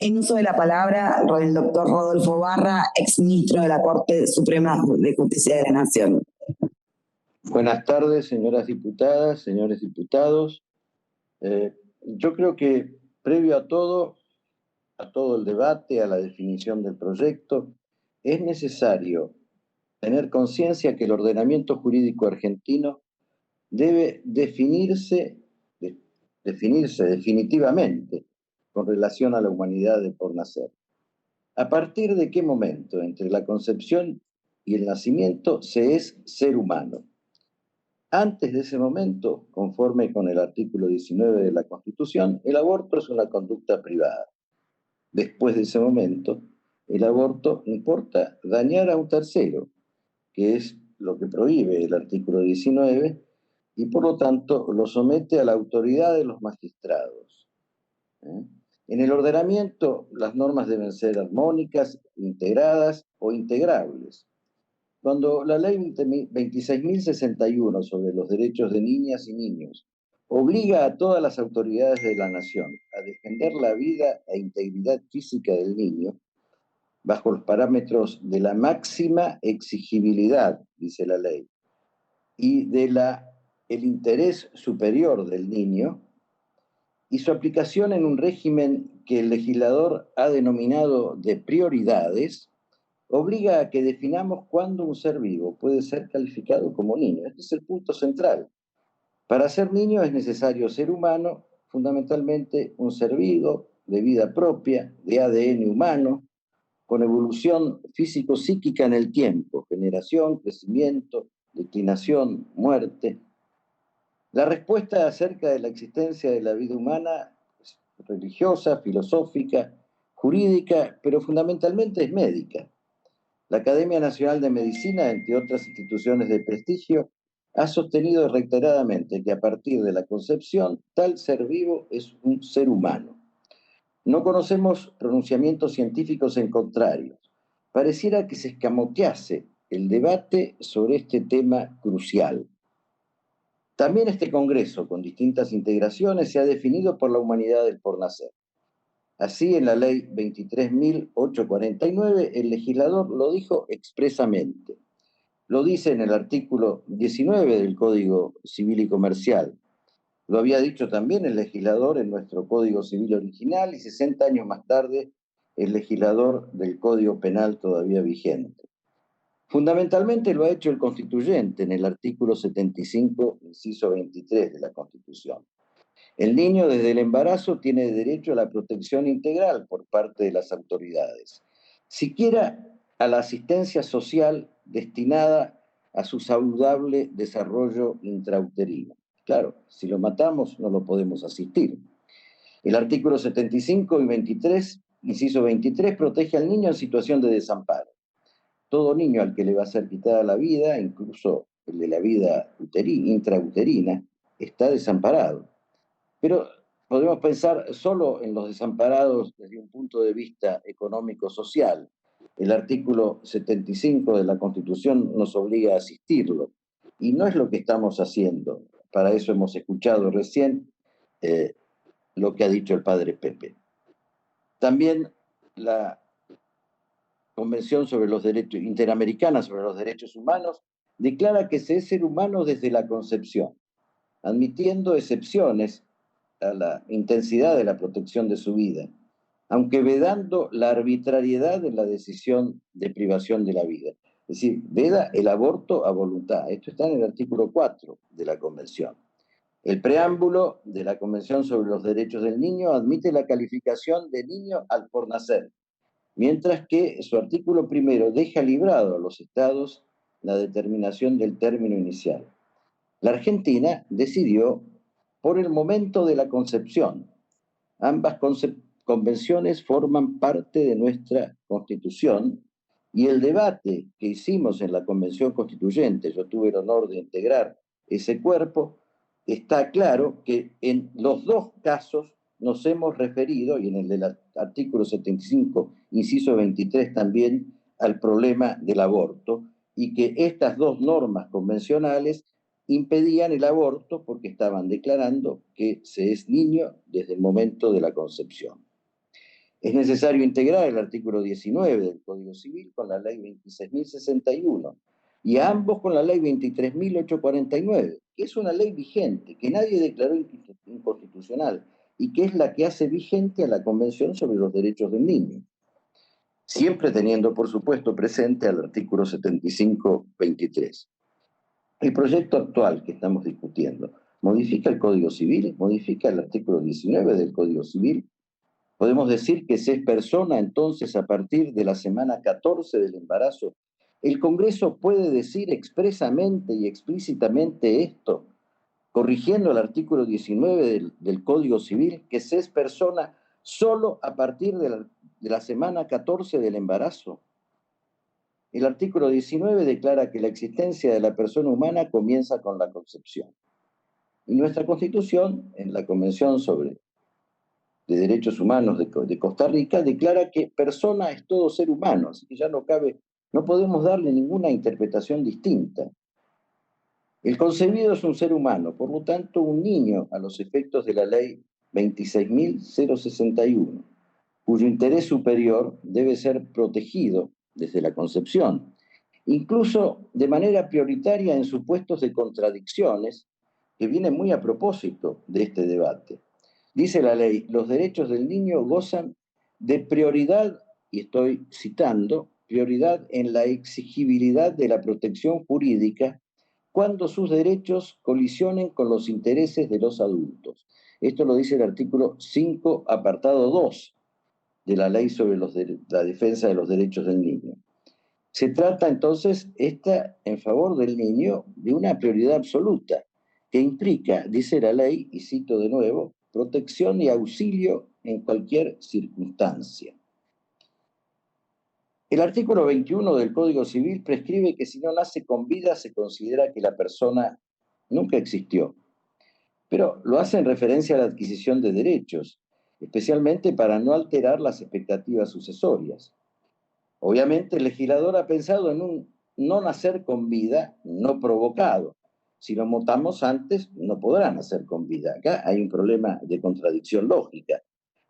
En uso de la palabra, el doctor Rodolfo Barra, exministro de la Corte Suprema de Justicia de la Nación. Buenas tardes, señoras diputadas, señores diputados. Yo creo que previo a todo el debate, a la definición del proyecto, es necesario tener conciencia que el ordenamiento jurídico argentino debe definirse definitivamente con relación a la humanidad de por nacer. ¿A partir de qué momento entre la concepción y el nacimiento se es ser humano? Antes de ese momento, conforme con el artículo 19 de la Constitución, el aborto es una conducta privada. Después de ese momento, el aborto importa dañar a un tercero, que es lo que prohíbe el artículo 19, y por lo tanto lo somete a la autoridad de los magistrados. En el ordenamiento, las normas deben ser armónicas, integradas o integrables. Cuando la ley 26.061 sobre los derechos de niñas y niños obliga a todas las autoridades de la nación a defender la vida e integridad física del niño, bajo los parámetros de la máxima exigibilidad, dice la ley, y el interés superior del niño, y su aplicación en un régimen que el legislador ha denominado de prioridades, obliga a que definamos cuándo un ser vivo puede ser calificado como niño. Este es el punto central. Para ser niño es necesario ser humano, fundamentalmente un ser vivo, de vida propia, de ADN humano, con evolución físico-psíquica en el tiempo, generación, crecimiento, declinación, muerte. La respuesta acerca de la existencia de la vida humana es religiosa, filosófica, jurídica, pero fundamentalmente es médica. La Academia Nacional de Medicina, entre otras instituciones de prestigio, ha sostenido reiteradamente que a partir de la concepción, tal ser vivo es un ser humano. No conocemos pronunciamientos científicos en contrario. Pareciera que se escamotease el debate sobre este tema crucial. También este Congreso, con distintas integraciones, se ha definido por la humanidad del por nacer. Así, en la ley 23.849, el legislador lo dijo expresamente. Lo dice en el artículo 19 del Código Civil y Comercial. Lo había dicho también el legislador en nuestro Código Civil original y 60 años más tarde el legislador del Código Penal todavía vigente. Fundamentalmente lo ha hecho el constituyente en el artículo 75, inciso 23 de la Constitución. El niño desde el embarazo tiene derecho a la protección integral por parte de las autoridades, siquiera a la asistencia social destinada a su saludable desarrollo intrauterino. Claro, si lo matamos no lo podemos asistir. El artículo 75 y 23, inciso 23, protege al niño en situación de desamparo. Todo niño al que le va a ser quitada la vida, incluso el de la vida intrauterina, está desamparado. Pero podemos pensar solo en los desamparados desde un punto de vista económico-social. El artículo 75 de la Constitución nos obliga a asistirlo. Y no es lo que estamos haciendo. Para eso hemos escuchado recién lo que ha dicho el padre Pepe. También la Convención sobre los Derechos Interamericana sobre los Derechos Humanos declara que se es ser humano desde la concepción, admitiendo excepciones a la intensidad de la protección de su vida, aunque vedando la arbitrariedad de la decisión de privación de la vida. Es decir, veda el aborto a voluntad. Esto está en el artículo 4 de la Convención. El preámbulo de la Convención sobre los Derechos del Niño admite la calificación de niño al por nacer, mientras que su artículo primero deja librado a los estados la determinación del término inicial. La Argentina decidió por el momento de la concepción. Ambas convenciones forman parte de nuestra Constitución y el debate que hicimos en la Convención Constituyente, yo tuve el honor de integrar ese cuerpo, está claro que en los dos casos nos hemos referido, y en el del artículo 75, inciso 23 también, al problema del aborto, y que estas dos normas convencionales impedían el aborto porque estaban declarando que se es niño desde el momento de la concepción. Es necesario integrar el artículo 19 del Código Civil con la ley 26.061 y a ambos con la ley 23.849, que es una ley vigente, que nadie declaró inconstitucional y que es la que hace vigente a la Convención sobre los Derechos del Niño, siempre teniendo, por supuesto, presente al artículo 75.23. El proyecto actual que estamos discutiendo modifica el Código Civil, modifica el artículo 19 del Código Civil. Podemos decir que se es persona, entonces, a partir de la semana 14 del embarazo. El Congreso puede decir expresamente y explícitamente esto, corrigiendo el artículo 19 del Código Civil, que se es persona solo a partir de la semana 14 del embarazo. El artículo 19 declara que la existencia de la persona humana comienza con la concepción. Y nuestra Constitución, en la Convención de Derechos Humanos de Costa Rica, declara que persona es todo ser humano, así que ya no podemos darle ninguna interpretación distinta. El concebido es un ser humano, por lo tanto un niño a los efectos de la ley 26.061, cuyo interés superior debe ser protegido desde la concepción, incluso de manera prioritaria en supuestos de contradicciones, que viene muy a propósito de este debate. Dice la ley, los derechos del niño gozan de prioridad, y estoy citando, prioridad en la exigibilidad de la protección jurídica cuando sus derechos colisionen con los intereses de los adultos. Esto lo dice el artículo 5, apartado 2 de la ley sobre la defensa de los derechos del niño. Se trata entonces, en favor del niño, de una prioridad absoluta, que implica, dice la ley, y cito de nuevo, protección y auxilio en cualquier circunstancia. El artículo 21 del Código Civil prescribe que si no nace con vida se considera que la persona nunca existió, pero lo hace en referencia a la adquisición de derechos, especialmente para no alterar las expectativas sucesorias. Obviamente el legislador ha pensado en un no nacer con vida no provocado. Si lo mutamos antes, no podrá nacer con vida. Acá hay un problema de contradicción lógica.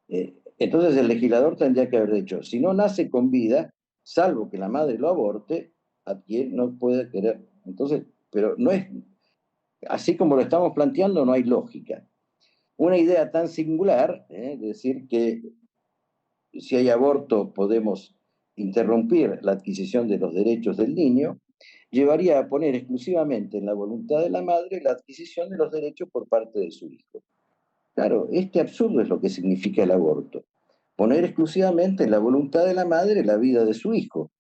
Entonces el legislador tendría que haber dicho, si no nace con vida, salvo que la madre lo aborte, no puede querer. Entonces, pero no es, así como lo estamos planteando, no hay lógica. Una idea tan singular, decir que si hay aborto podemos interrumpir la adquisición de los derechos del niño, llevaría a poner exclusivamente en la voluntad de la madre la adquisición de los derechos por parte de su hijo. Claro, este absurdo es lo que significa el aborto. Poner exclusivamente en la voluntad de la madre la vida de su hijo.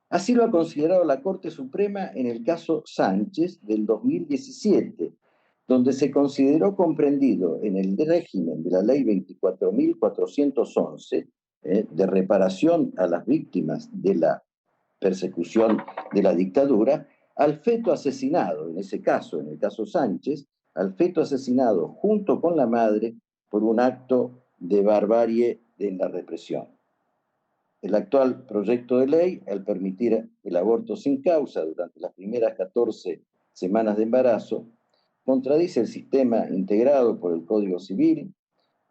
Así lo ha considerado la Corte Suprema en el caso Sánchez del 2017, donde se consideró comprendido en el régimen de la ley 24.411 de reparación a las víctimas de la persecución de la dictadura, al feto asesinado, en ese caso, en el caso Sánchez, al feto asesinado junto con la madre por un acto de barbarie en la represión. El actual proyecto de ley, al permitir el aborto sin causa durante las primeras 14 semanas de embarazo, contradice el sistema integrado por el Código Civil,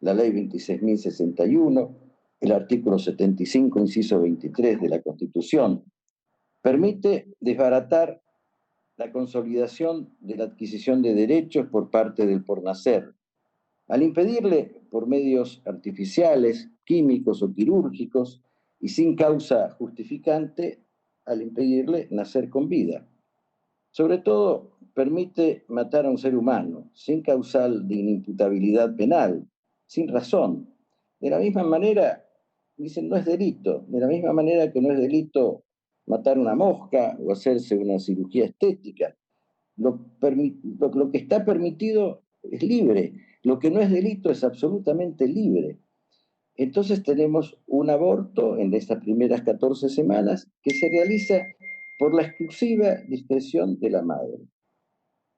la Ley 26.061, el artículo 75, inciso 23 de la Constitución. Permite desbaratar la consolidación de la adquisición de derechos por parte del por nacer, al impedirle, por medios artificiales, químicos o quirúrgicos, y sin causa justificante, al impedirle nacer con vida. Sobre todo, permite matar a un ser humano, sin causal de inimputabilidad penal, sin razón. De la misma manera, dicen, no es delito. De la misma manera que no es delito matar una mosca o hacerse una cirugía estética. Lo que está permitido es libre. Lo que no es delito es absolutamente libre. Entonces tenemos un aborto en estas primeras 14 semanas que se realiza por la exclusiva discreción de la madre.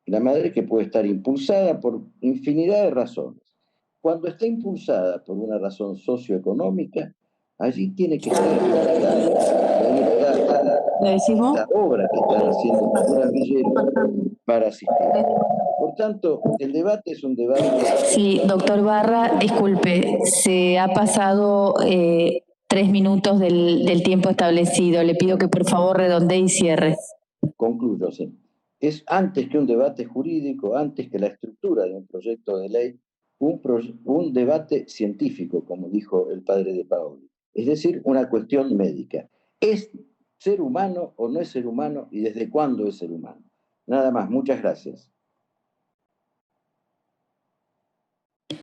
La madre que puede estar impulsada por infinidad de razones. Cuando está impulsada por una razón socioeconómica, Allí tiene que estar ahí está ¿Le decís vos? la obra que están haciendo Culturas Villeros para asistir. Por tanto, el debate es un debate. Sí, doctor Barra, disculpe, se ha pasado 3 minutos del tiempo establecido. Le pido que por favor redondee y cierre. Concluyo, sí. Es antes que un debate jurídico, antes que la estructura de un proyecto de ley, un debate científico, como dijo el padre de Paoli. Es decir, una cuestión médica. ¿Es ser humano o no es ser humano y desde cuándo es ser humano? Nada más, muchas gracias.